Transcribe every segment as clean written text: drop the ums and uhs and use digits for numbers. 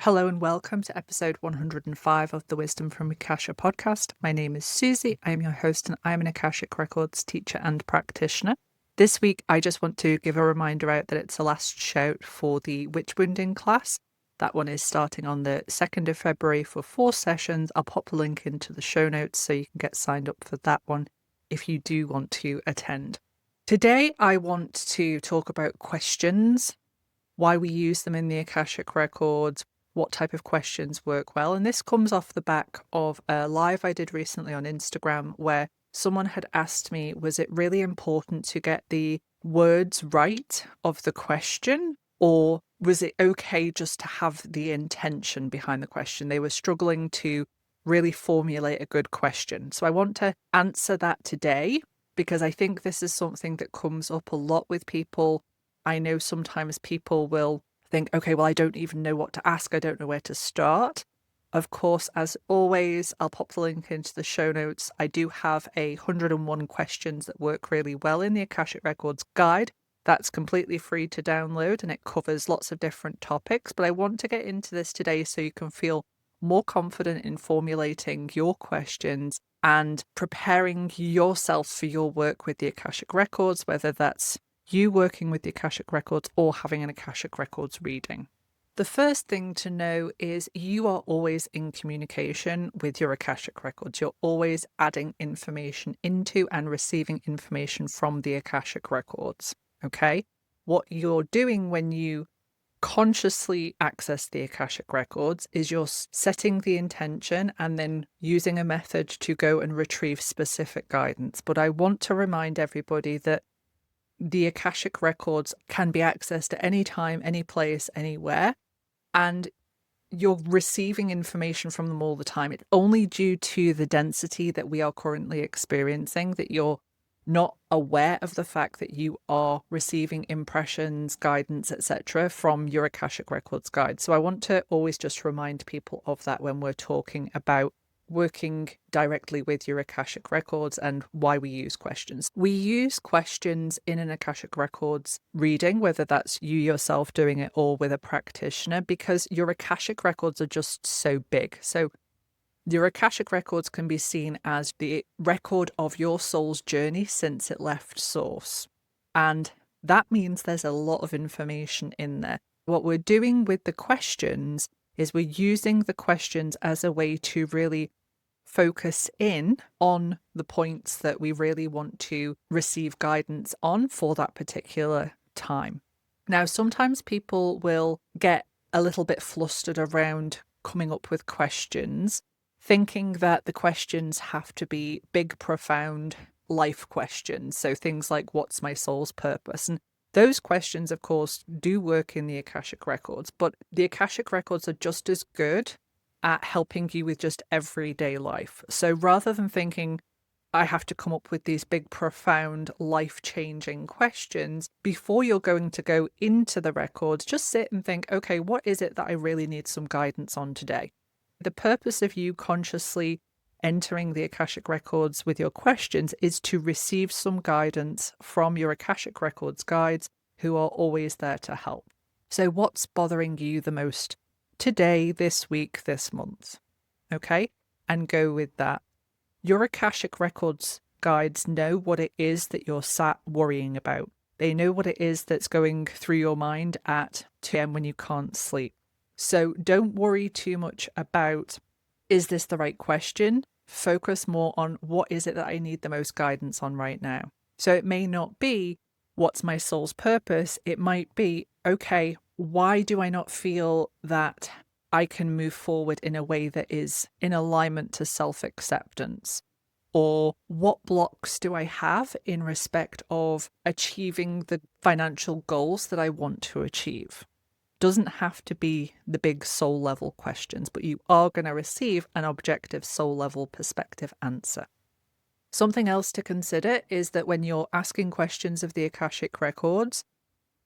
Hello and welcome to episode 105 of the Wisdom from Akasha podcast. My name is Suzie. I am your host and I am an Akashic Records teacher and practitioner. This week, I just want to give a reminder out that it's the last shout for the witch wounding class. That one is starting on the 2nd of February for 4 sessions. I'll pop the link into the show notes so you can get signed up for that one if you do want to attend. Today, I want to talk about questions, why we use them in the Akashic Records, what type of questions work well. And this comes off the back of a live I did recently on Instagram where someone had asked me, was it really important to get the words right of the question, or was it okay just to have the intention behind the question? They were struggling to really formulate a good question. So I want to answer that today because I think this is something that comes up a lot with people. I know sometimes people will think, okay, well, I don't even know what to ask. I don't know where to start. Of course, as always, I'll pop the link into the show notes. I do have 101 questions that work really well in the Akashic Records guide. That's completely free to download and it covers lots of different topics. But I want to get into this today so you can feel more confident in formulating your questions and preparing yourself for your work with the Akashic Records, whether that's you working with the Akashic Records or having an Akashic Records reading. The first thing to know is you are always in communication with your Akashic Records. You're always adding information into and receiving information from the Akashic Records, okay? What you're doing when you consciously access the Akashic Records is you're setting the intention and then using a method to go and retrieve specific guidance. But I want to remind everybody that the Akashic Records can be accessed at any time, any place, anywhere, and you're receiving information from them all the time. It's only due to the density that we are currently experiencing that you're not aware of the fact that you are receiving impressions, guidance, etc. from your Akashic Records guide. So I want to always just remind people of that when we're talking about working directly with your Akashic Records and why we use questions. We use questions in an Akashic Records reading, whether that's you yourself doing it or with a practitioner, because your Akashic Records are just so big. So your Akashic Records can be seen as the record of your soul's journey since it left source. And that means there's a lot of information in there. What we're doing with the questions is we're using the questions as a way to really focus in on the points that we really want to receive guidance on for that particular time. Now, sometimes people will get a little bit flustered around coming up with questions, thinking that the questions have to be big, profound life questions. So things like, what's my soul's purpose? And those questions, of course, do work in the Akashic Records, but the Akashic Records are just as good at helping you with just everyday life. So rather than thinking, I have to come up with these big, profound, life-changing questions, before you're going to go into the records, just sit and think, okay, what is it that I really need some guidance on today? The purpose of you consciously entering the Akashic Records with your questions is to receive some guidance from your Akashic Records guides who are always there to help. So what's bothering you the most today, this week, this month? Okay? And go with that. Your Akashic Records guides know what it is that you're sat worrying about. They know what it is that's going through your mind at 2 a.m. when you can't sleep. So don't worry too much about, is this the right question? Focus more on what is it that I need the most guidance on right now. So it may not be, what's my soul's purpose? It might be, okay, why do I not feel that I can move forward in a way that is in alignment to self-acceptance? Or what blocks do I have in respect of achieving the financial goals that I want to achieve? Doesn't have to be the big soul level questions, but you are going to receive an objective soul level perspective answer. Something else to consider is that when you're asking questions of the Akashic Records,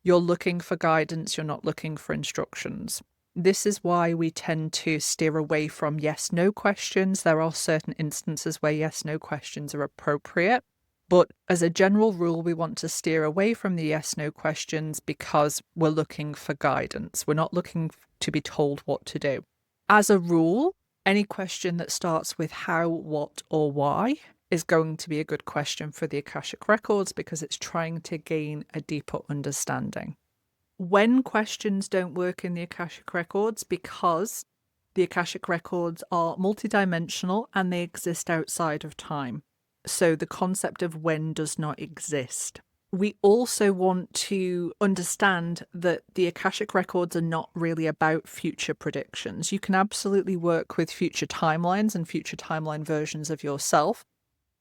you're looking for guidance, you're not looking for instructions. This is why we tend to steer away from yes-no questions. There are certain instances where yes-no questions are appropriate, But as a general rule, we want to steer away from the yes/no questions because we're looking for guidance. We're not looking to be told what to do. As a rule, any question that starts with how, what, or why is going to be a good question for the Akashic Records because it's trying to gain a deeper understanding. When questions don't work in the Akashic Records, because the Akashic Records are multidimensional and they exist outside of time. So the concept of when does not exist. We also want to understand that the Akashic Records are not really about future predictions. You can absolutely work with future timelines and future timeline versions of yourself,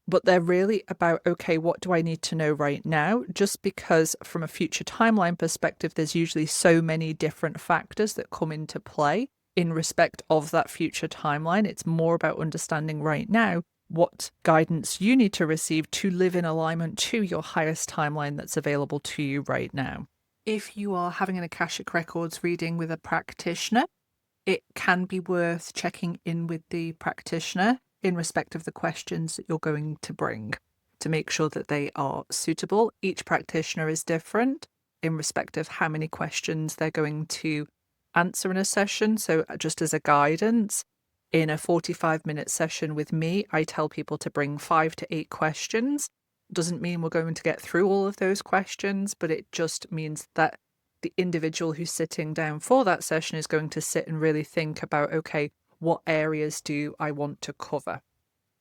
but they're really about, okay, what do I need to know right now? Just because from a future timeline perspective, there's usually so many different factors that come into play in respect of that future timeline. It's more about understanding right now what guidance you need to receive to live in alignment to your highest timeline that's available to you right now. If you are having an Akashic Records reading with a practitioner, it can be worth checking in with the practitioner in respect of the questions that you're going to bring to make sure that they are suitable. Each practitioner is different in respect of how many questions they're going to answer in a session. So just as a guidance, in a 45-minute session with me, I tell people to bring 5 to 8 questions. Doesn't mean we're going to get through all of those questions, but it just means that the individual who's sitting down for that session is going to sit and really think about, okay, what areas do I want to cover?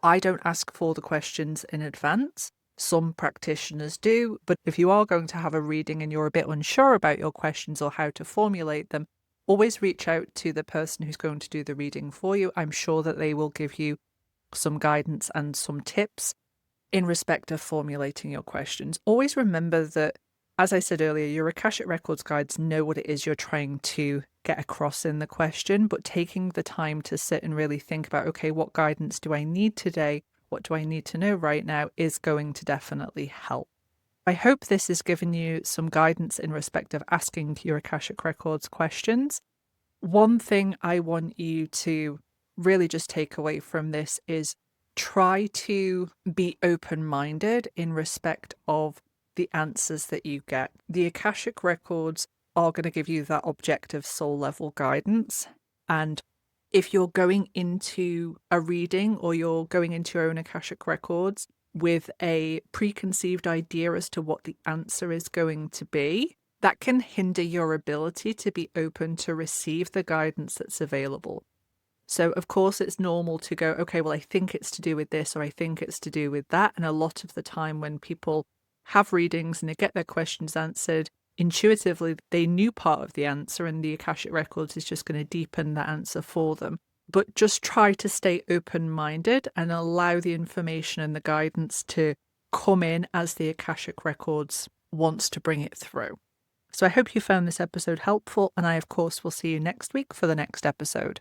I don't ask for the questions in advance. Some practitioners do, but if you are going to have a reading and you're a bit unsure about your questions or how to formulate them, always reach out to the person who's going to do the reading for you. I'm sure that they will give you some guidance and some tips in respect of formulating your questions. Always remember that, as I said earlier, your Akashic Records guides know what it is you're trying to get across in the question, but taking the time to sit and really think about, okay, what guidance do I need today? What do I need to know right now is going to definitely help. I hope this has given you some guidance in respect of asking your Akashic Records questions. One thing I want you to really just take away from this is try to be open-minded in respect of the answers that you get. The Akashic Records are going to give you that objective soul level guidance. And if you're going into a reading or you're going into your own Akashic Records with a preconceived idea as to what the answer is going to be, that can hinder your ability to be open to receive the guidance that's available. So, of course, it's normal to go, okay, well, I think it's to do with this or I think it's to do with that. And a lot of the time when people have readings and they get their questions answered, intuitively, they knew part of the answer and the Akashic Records is just going to deepen that answer for them. But just try to stay open-minded and allow the information and the guidance to come in as the Akashic Records wants to bring it through. So I hope you found this episode helpful, and I, of course, will see you next week for the next episode.